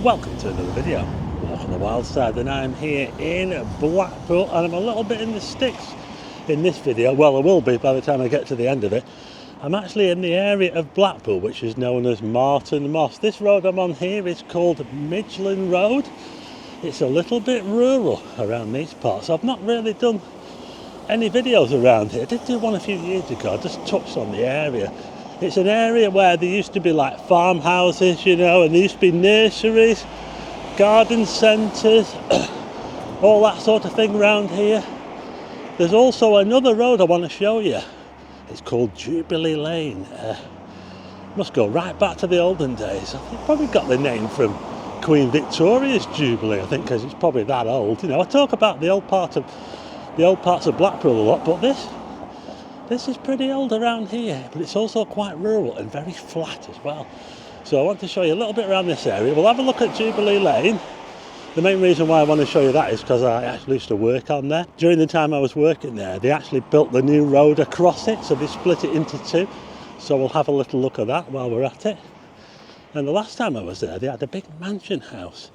Welcome to another video, Walk on the Wild Side, and I'm here in Blackpool and I'm a little bit in the sticks in this video. Well, I will be by the time I get to the end of it. I'm actually in the area of Blackpool which is known as Marton Moss. This road I'm on here is called Midland Road. It's a little bit rural around these parts. I've not really done any videos around here. I did do one a few years ago, I just touched on the area. It's an area where there used to be like farmhouses, you know, and there used to be nurseries, garden centres, all that sort of thing around here. There's also another road I want to show you. It's called Jubilee Lane. Must go right back to the olden days. I think probably got the name from Queen Victoria's Jubilee, I think, because it's probably that old. You know, I talk about the old parts of Blackpool a lot, but this is pretty old around here, but it's also quite rural and very flat as well. So I want to show you a little bit around this area. We'll have a look at Jubilee Lane. The main reason why I want to show you that is because I actually used to work on there. During the time I was working there, they actually built the new road across it, so they split it into two. So we'll have a little look at that while we're at it. And the last time I was there, they had a big mansion house,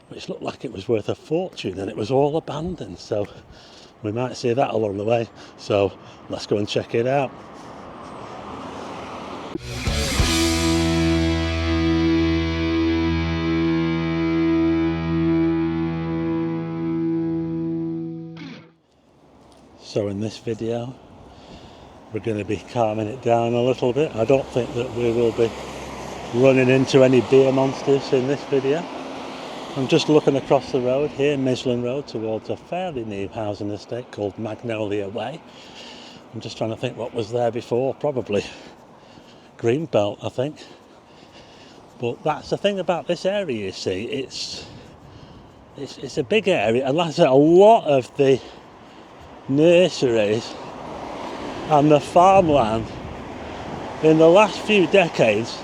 which looked like it was worth a fortune, and it was all abandoned. So we might see that along the way. So let's go and check it out. So in this video, we're going to be calming it down a little bit. I don't think that we will be running into any beer monsters in this video. I'm just looking across the road here, Midland Road, towards a fairly new housing estate called Magnolia Way. I'm just trying to think what was there before, probably Greenbelt, I think. But that's the thing about this area, you see, it's a big area, and like I said, a lot of the nurseries and the farmland in the last few decades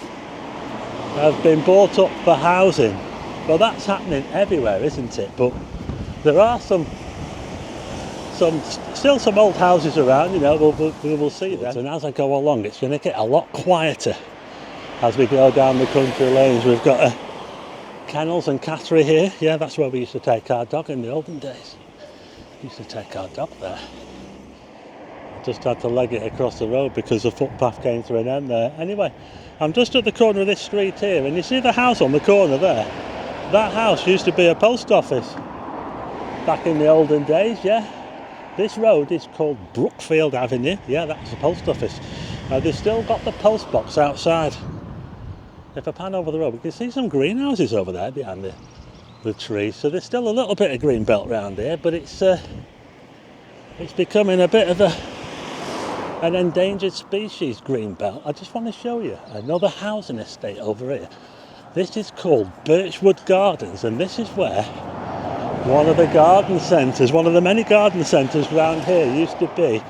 have been bought up for housing. Well, that's happening everywhere, isn't it? But there are still some old houses around, you know, we will see that. And as I go along, it's going to get a lot quieter as we go down the country lanes. We've got kennels and cattery here. Yeah, that's where we used to take our dog in the olden days. We used to take our dog there. I just had to leg it across the road because the footpath came to an end there. Anyway, I'm just at the corner of this street here, and you see the house on the corner there? That house used to be a post office back in the olden days, yeah. This road is called Brookfield Avenue. Yeah, that's the post office. They've still got the post box outside. If I pan over the road, we can see some greenhouses over there behind the trees. So there's still a little bit of green belt around here, but it's becoming a bit of an endangered species green belt. I just want to show you another housing estate over here. This is called Birchwood Gardens, and this is where one of the garden centres, one of the many garden centres around here used to be.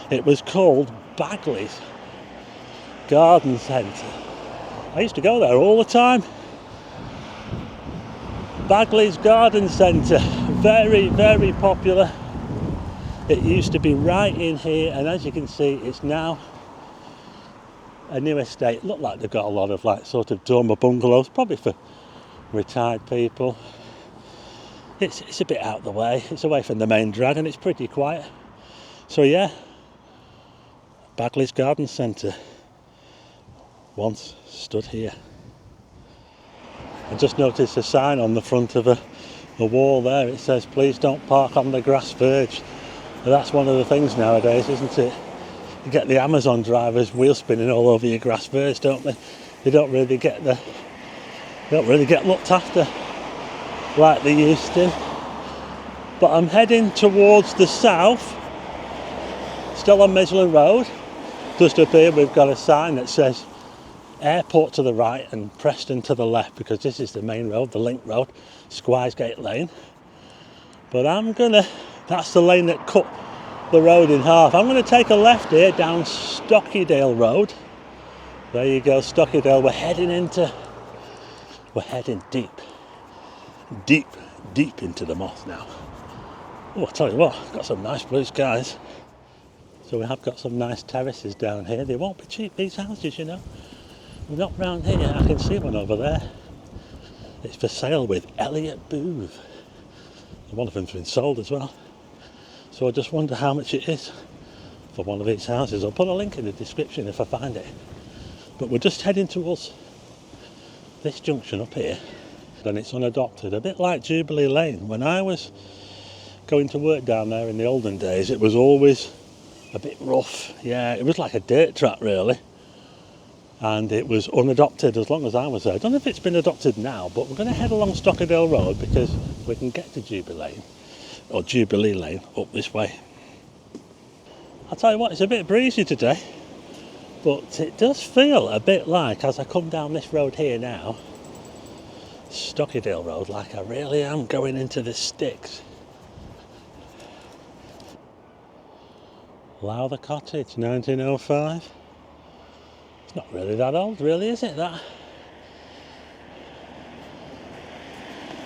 It was called Bagley's Garden Centre. I used to go there all the time. Bagley's Garden Centre, very, very popular. It used to be right in here, and as you can see, it's now a new estate. Look like they've got a lot of like sort of dormer bungalows, probably for retired people. It's a bit out of the way. It's away from the main drag, and it's pretty quiet. So yeah, Bagley's Garden Centre once stood here. I just noticed a sign on the front of a wall there. It says, "Please don't park on the grass verge." And that's one of the things nowadays, isn't it? You get the Amazon drivers wheel spinning all over your grass verge, don't they? They don't really get looked after like they used to. But I'm heading towards the south, still on Midland Road. Just up here we've got a sign that says Airport to the right and Preston to the left, because this is the main road, the link road, Squiresgate Lane. But that's the lane that cut the road in half. I'm going to take a left here down Stockydale Road. There you go, Stockydale. We're heading deep into the moss now. Oh, I tell you what, got some nice blue skies. So we have got some nice terraces down here. They won't be cheap, these houses, you know. We're not round here, I can see one over there. It's for sale with Elliot Booth. One of them's been sold as well. So I just wonder how much it is for one of these houses. I'll put a link in the description if I find it. But we're just heading towards this junction up here, and it's unadopted, a bit like Jubilee Lane. When I was going to work down there in the olden days, it was always a bit rough. Yeah, it was like a dirt track really, and it was unadopted as long as I was there. I don't know if it's been adopted now, but we're going to head along Stockerdale Road because we can get to Jubilee Lane up this way. I'll tell you what, it's a bit breezy today, but it does feel a bit like, as I come down this road here now, Stockerdale Road, like I really am going into the sticks. Lowther Cottage, 1905. It's not really that old, really, is it, that?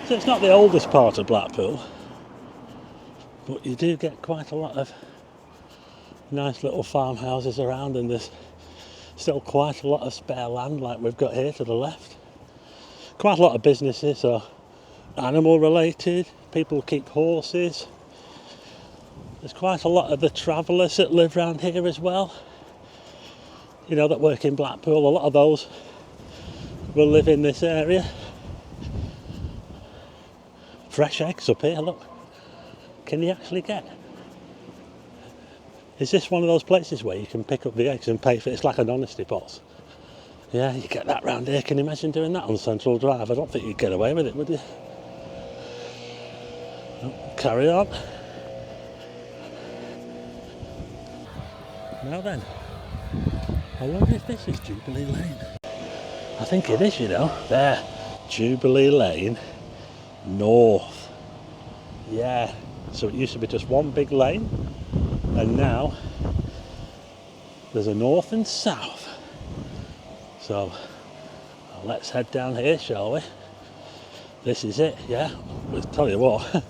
So it's not the oldest part of Blackpool, but you do get quite a lot of nice little farmhouses around, and there's still quite a lot of spare land like we've got here to the left. Quite a lot of businesses are animal related, people keep horses. There's quite a lot of the travellers that live around here as well, you know, that work in Blackpool. A lot of those will live in this area. Fresh eggs up here, look. Can you actually get? Is this one of those places where you can pick up the eggs and pay for it? It's like an honesty box. Yeah, you get that round here. Can you imagine doing that on Central Drive? I don't think you'd get away with it, would you? Oh, carry on. Now then, I wonder if this is Jubilee Lane. I think it is, you know. There, Jubilee Lane North. Yeah, so it used to be just one big lane, and now there's a north and south. So let's head down here, shall we? This is it, yeah. I'll tell you what,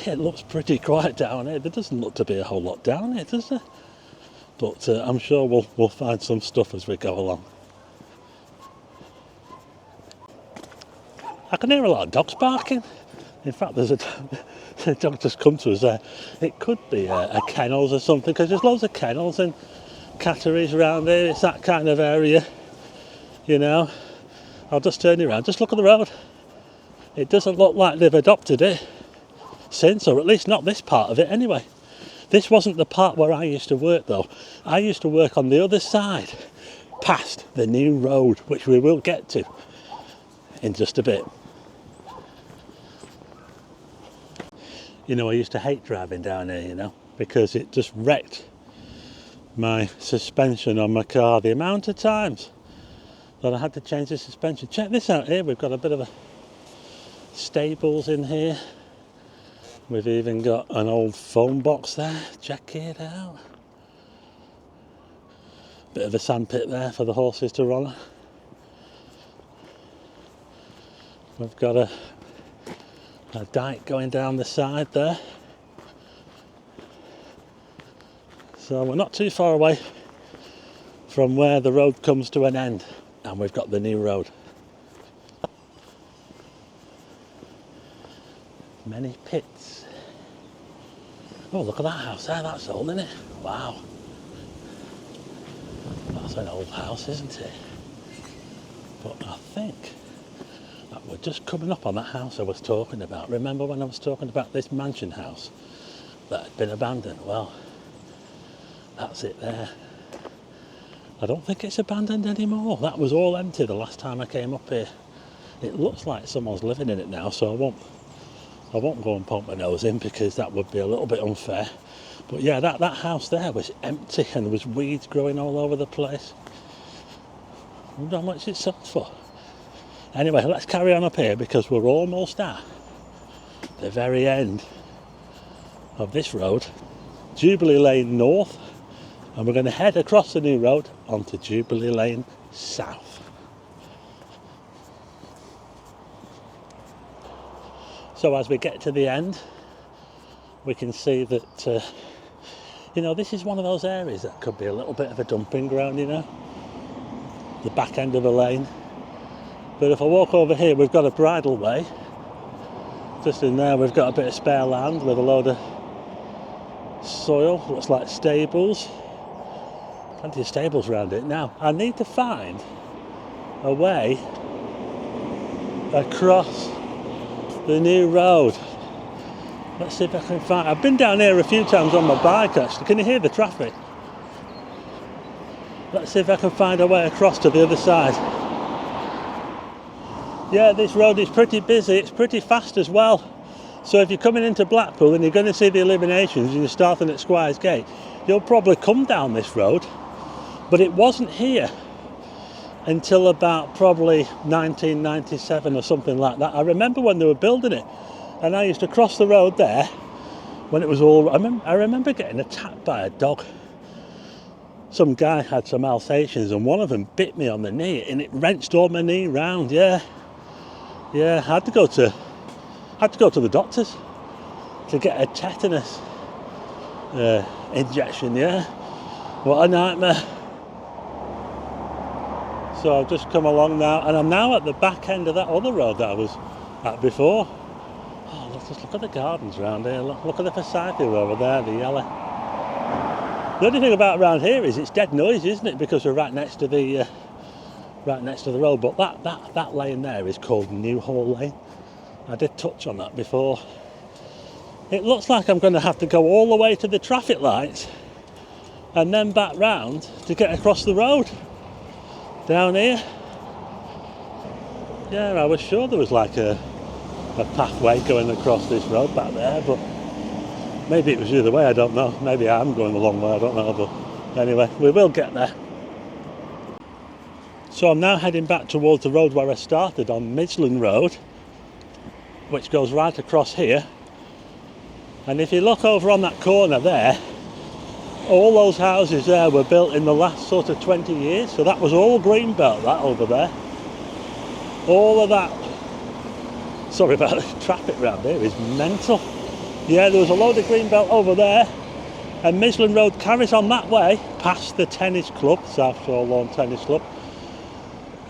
it looks pretty quiet down here. There doesn't look to be a whole lot down here, does there? But I'm sure we'll find some stuff as we go along. I can hear a lot of dogs barking. In fact, there's a dog just come to us there. It could be a kennels or something, because there's loads of kennels and catteries around here. It's that kind of area, you know. I'll just turn you around, just look at the road. It doesn't look like they've adopted it since, or at least not this part of it anyway. This wasn't the part where I used to work though. I used to work on the other side, past the new road, which we will get to in just a bit. You know, I used to hate driving down here, you know, because it just wrecked my suspension on my car. The amount of times that I had to change the suspension. Check this out here, we've got a bit of a stables in here. We've even got an old phone box there, check it out. Bit of a sandpit there for the horses to run. We've got a dike going down the side there. So we're not too far away from where the road comes to an end, and we've got the new road. Many pits. Oh, look at that house there, that's old, isn't it? Wow. That's an old house, isn't it? But I think that we're just coming up on that house I was talking about. Remember when I was talking about this mansion house that had been abandoned? Well, that's it there. I don't think it's abandoned anymore. That was all empty the last time I came up here. It looks like someone's living in it now, so I won't go and poke my nose in, because that would be a little bit unfair. But yeah, that house there was empty, and there was weeds growing all over the place. I wonder how much it sold for. Anyway, let's carry on up here, because we're almost at the very end of this road, Jubilee Lane North, and we're going to head across the new road onto Jubilee Lane South. So as we get to the end, we can see that, you know, this is one of those areas that could be a little bit of a dumping ground, you know. The back end of a lane But if I walk over here, we've got a bridleway. Just in there we've got a bit of spare land with a load of soil, looks like stables. Plenty of stables around it. Now, I need to find a way across the new road. Let's see if I can find... I've been down here a few times on my bike actually. Can you hear the traffic? Let's see if I can find a way across to the other side. Yeah, this road is pretty busy, it's pretty fast as well. So if you're coming into Blackpool and you're going to see the illuminations and you're starting at Squires Gate, you'll probably come down this road. But it wasn't here until about probably 1997 or something like that. I remember when they were building it, and I used to cross the road there when it was all... I remember getting attacked by a dog. Some guy had some Alsatians and one of them bit me on the knee and it wrenched all my knee round, yeah. Yeah, I had to go to the doctors to get a tetanus injection, yeah. What a nightmare. So I've just come along now, and I'm now at the back end of that other road that I was at before. Oh, just look at the gardens around here. Look at the forsythia over there, the yellow. The only thing about around here is it's dead noisy, isn't it? Because we're right next to the road. But that lane there is called Newhall Lane. I did touch on that before. It looks like I'm going to have to go all the way to the traffic lights and then back round to get across the road down here. Yeah, I was sure there was like a pathway going across this road back there, but maybe it was the other way, I don't know. Maybe I'm going the long way, I don't know, but anyway, we will get there. So I'm now heading back towards the road where I started on Midland Road, which goes right across here. And if you look over on that corner there, all those houses there were built in the last sort of 20 years, so that was all green belt, that over there. All of that, sorry about the traffic around here, is mental. Yeah, there was a load of green belt over there, and Midland Road carries on that way past the tennis club, South Shore Lawn Tennis Club,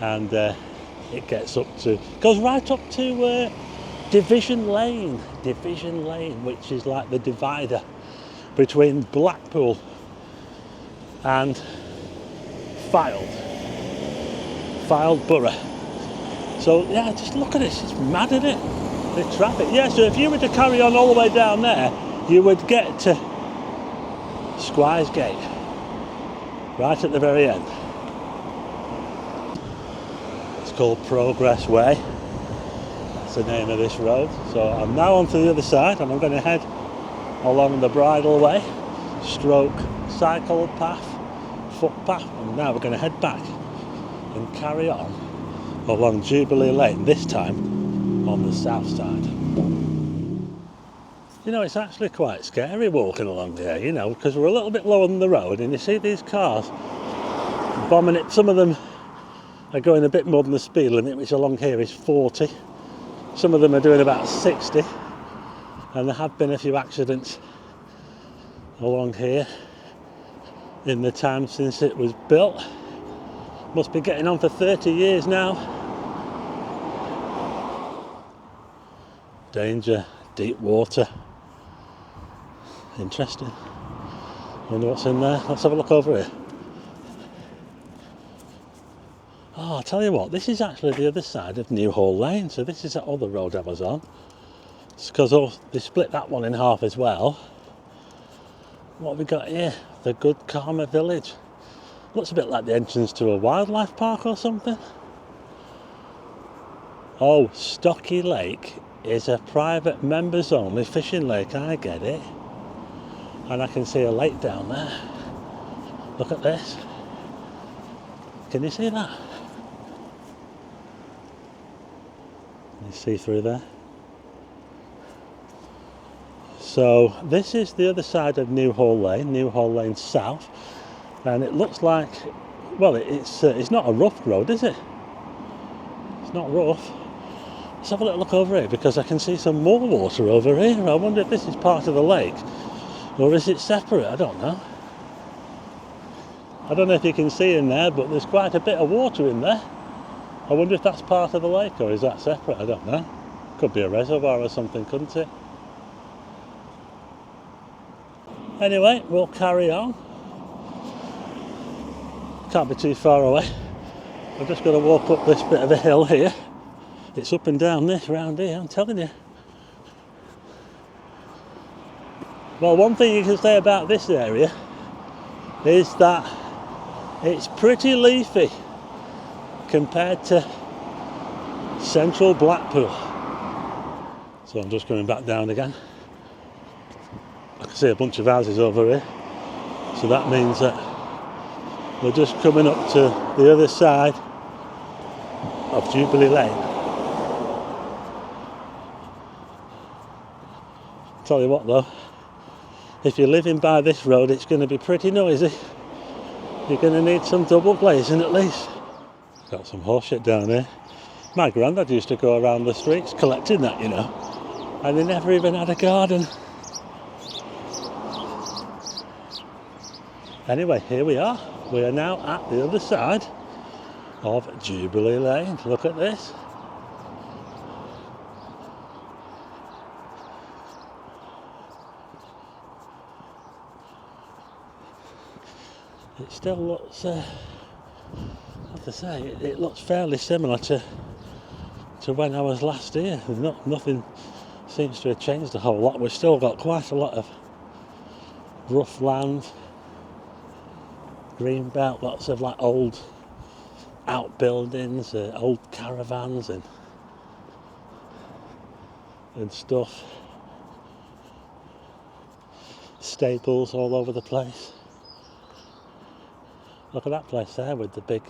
and it goes right up to Division Lane, which is like the divider between Blackpool and Fylde Borough. So yeah, just look at this, it's mad, isn't it? The traffic. Yeah, so if you were to carry on all the way down there, you would get to Squires Gate, right at the very end. It's called Progress Way. That's the name of this road. So I'm now on to the other side, and I'm going to head along the bridleway, stroke cycle path, footpath, and now we're going to head back and carry on along Jubilee Lane, this time on the south side. You know, it's actually quite scary walking along here, you know, because we're a little bit lower than the road, and you see these cars bombing it. Some of them are going a bit more than the speed limit, which along here is 40. Some of them are doing about 60, and there have been a few accidents along here in the time since it was built. Must be getting on for 30 years now. Danger, deep water. Interesting. Wonder what's in there. Let's have a look over here. Oh, I'll tell you what, this is actually the other side of Newhall Lane. So this is that other road I was on. It's because they split that one in half as well. What have we got here? The Good Karma Village. Looks a bit like the entrance to a wildlife park or something. Oh, Stocky Lake is a private members only fishing lake, I get it. And I can see a lake down there. Look at this. Can you see that? Can you see through there? So this is the other side of Newhall Lane South. And it looks like, well, it's not a rough road, is it? It's not rough. Let's have a little look over here, because I can see some more water over here. I wonder if this is part of the lake, or is it separate? I don't know. I don't know if you can see in there, but there's quite a bit of water in there. I wonder if that's part of the lake or is that separate, I don't know. Could be a reservoir or something, couldn't it? Anyway, we'll carry on. Can't be too far away. I've just got to walk up this bit of a hill here. It's up and down this round here, I'm telling you. Well, one thing you can say about this area is that it's pretty leafy compared to central Blackpool. So I'm just coming back down again. I can see a bunch of houses over here. So that means that we're just coming up to the other side of Jubilee Lane. Tell you what though, if you're living by this road it's going to be pretty noisy. You're going to need some double glazing at least. Got some horse shit down here. My granddad used to go around the streets collecting that, you know, and he never even had a garden. Anyway, here we are. We are now at the other side of Jubilee Lane. Look at this. It still looks, I have to say, it looks fairly similar to when I was last here. Nothing seems to have changed a whole lot. We've still got quite a lot of rough land, green belt, lots of like old outbuildings, old caravans and stuff. Stables all over the place. Look at that place there with the big,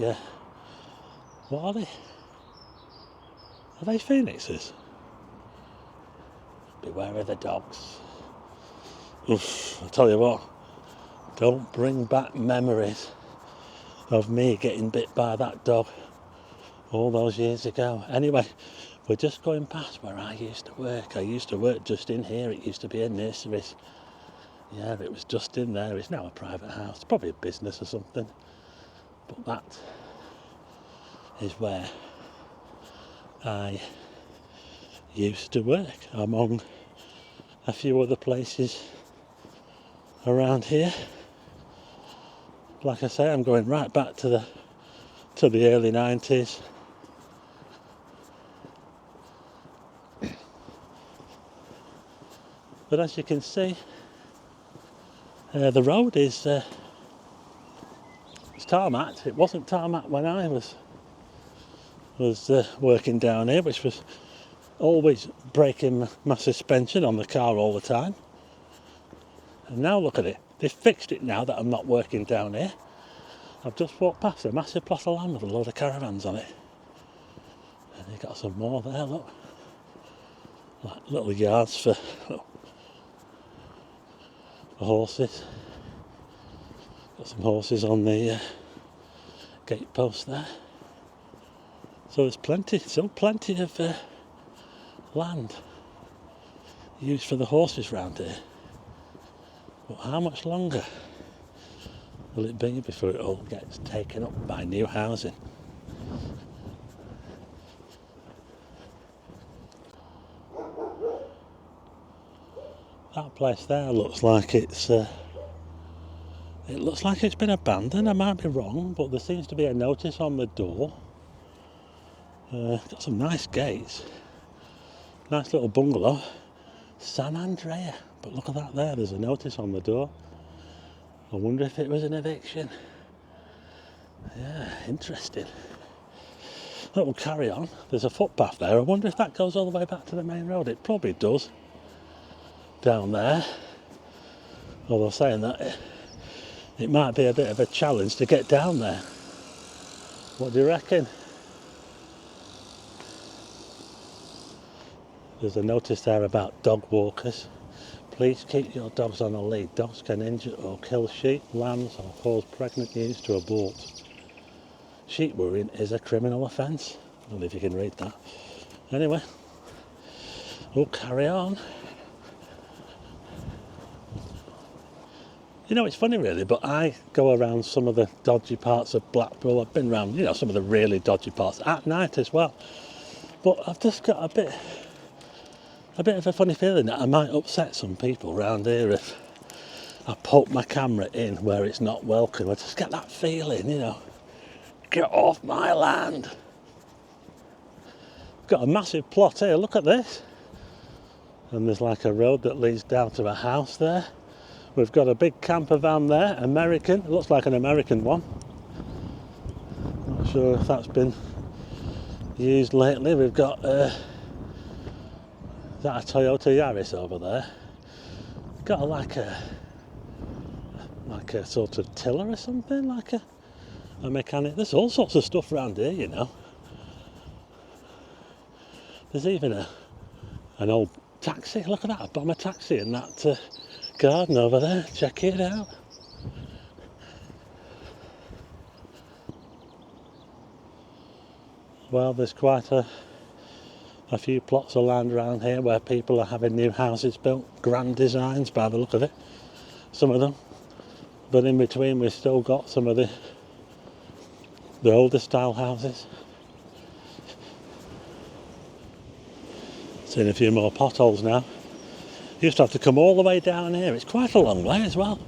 what are they? Are they phoenixes? Beware of the dogs. Oof, I tell you what, don't bring back memories of me getting bit by that dog all those years ago. Anyway, we're just going past where I used to work. I used to work just in here. It used to be a nurseries. Yeah, it was just in there. It's now a private house, probably a business or something. But that is where I used to work, among a few other places around here. Like I say, I'm going right back to the early 90s. But as you can see, the road is it's tarmac. It wasn't tarmac when I was working down here, which was always breaking my suspension on the car all the time. And now look at it. They've fixed it now that I'm not working down here. I've just walked past a massive plot of land with a load of caravans on it. And you've got some more there, look. Like little yards for horses. Got some horses on the gate post there. So there's still plenty of land used for the horses round here. But how much longer will it be before it all gets taken up by new housing? That place there looks like it's been abandoned. I might be wrong, but there seems to be a notice on the door. Got some nice gates. Nice little bungalow. San Andrea. But look at that there, there's a notice on the door. I wonder if it was an eviction. Yeah, interesting. That will carry on. There's a footpath there. I wonder if that goes all the way back to the main road. It probably does. Down there. Although saying that, it might be a bit of a challenge to get down there. What do you reckon? There's a notice there about dog walkers. Please keep your dogs on a lead. Dogs can injure or kill sheep, lambs, or cause pregnant ewes to abort. Sheep worrying is a criminal offence. I don't know if you can read that. Anyway, we'll carry on. You know, it's funny really, but I go around some of the dodgy parts of Blackpool. I've been around, you know, some of the really dodgy parts at night as well. But I've just got a bit of a funny feeling that I might upset some people around here if I poke my camera in where it's not welcome. I just get that feeling, you know, get off my land. Got a massive plot here, look at this. And there's like a road that leads down to a house there. We've got a big camper van there, American. It looks like an American one. Not sure if that's been used lately. We've got is that a Toyota Yaris over there? Got like a sort of tiller or something, like a mechanic. There's all sorts of stuff around here, you know. There's even an old taxi. Look at that, a bomber taxi in that garden over there. Check it out. Well, there's quite a few plots of land around here where people are having new houses built. Grand designs by the look of it, some of them. But in between we've still got some of the older style houses. Seen a few more potholes now. You used to have to come all the way down here. It's quite a long way as well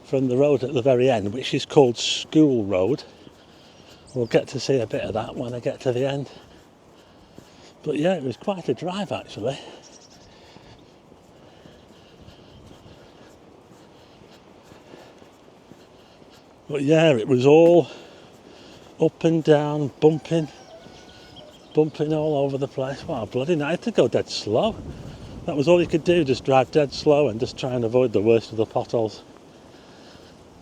from the road at the very end, which is called School Road. We'll get to see a bit of that when I get to the end. But yeah, it was quite a drive actually. But yeah, it was all up and down, bumping all over the place. Wow, bloody night. I had to go dead slow. That was all you could do, just drive dead slow and just try and avoid the worst of the potholes.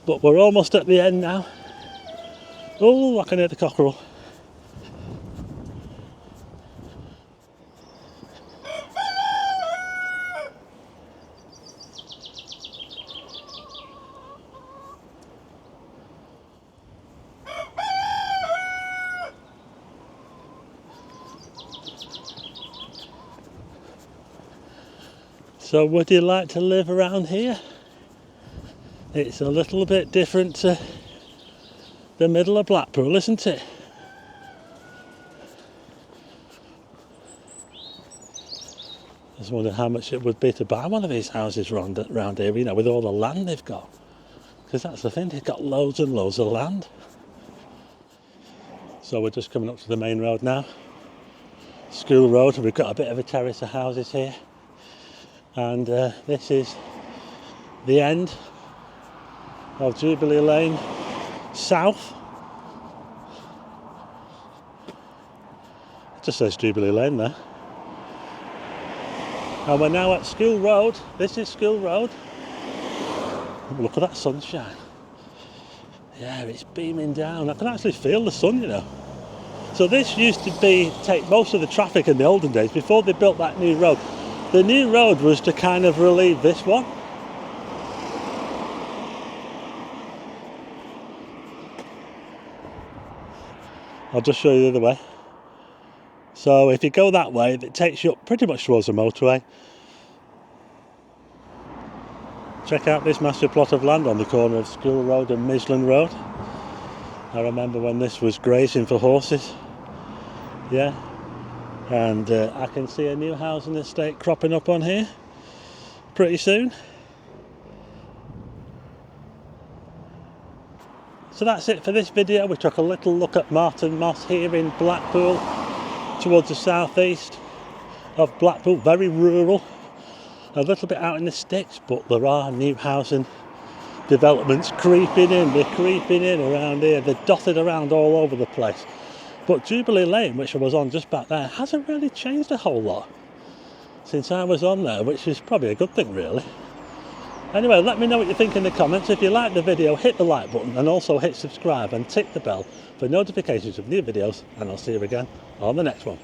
But we're almost at the end now. Oh, I can hear the cockerel. So would you like to live around here? It's a little bit different to the middle of Blackpool, isn't it? I just wonder how much it would be to buy one of these houses around here, you know, with all the land they've got. Because that's the thing, they've got loads and loads of land. So we're just coming up to the main road now. School Road, we've got a bit of a terrace of houses here. And this is the end of Jubilee Lane South. It just says Jubilee Lane there. And we're now at School Road. This is School Road. Look at that sunshine. Yeah, it's beaming down. I can actually feel the sun, you know. So this used to take most of the traffic in the olden days before they built that new road. The new road was to kind of relieve this one. I'll just show you the other way. So if you go that way, it takes you up pretty much towards the motorway. Check out this massive plot of land on the corner of School Road and Midland Road. I remember when this was grazing for horses. Yeah. And I can see a new housing estate cropping up on here pretty soon. So that's it for this video. We took a little look at Marton Moss here in Blackpool, towards the southeast of Blackpool, very rural, a little bit out in the sticks, but there are new housing developments creeping in. They're creeping in around here. They're dotted around all over the place. But Jubilee Lane, which I was on just back there, hasn't really changed a whole lot since I was on there, which is probably a good thing really. Anyway, let me know what you think in the comments. If you like the video, hit the like button and also hit subscribe and tick the bell for notifications of new videos, and I'll see you again on the next one.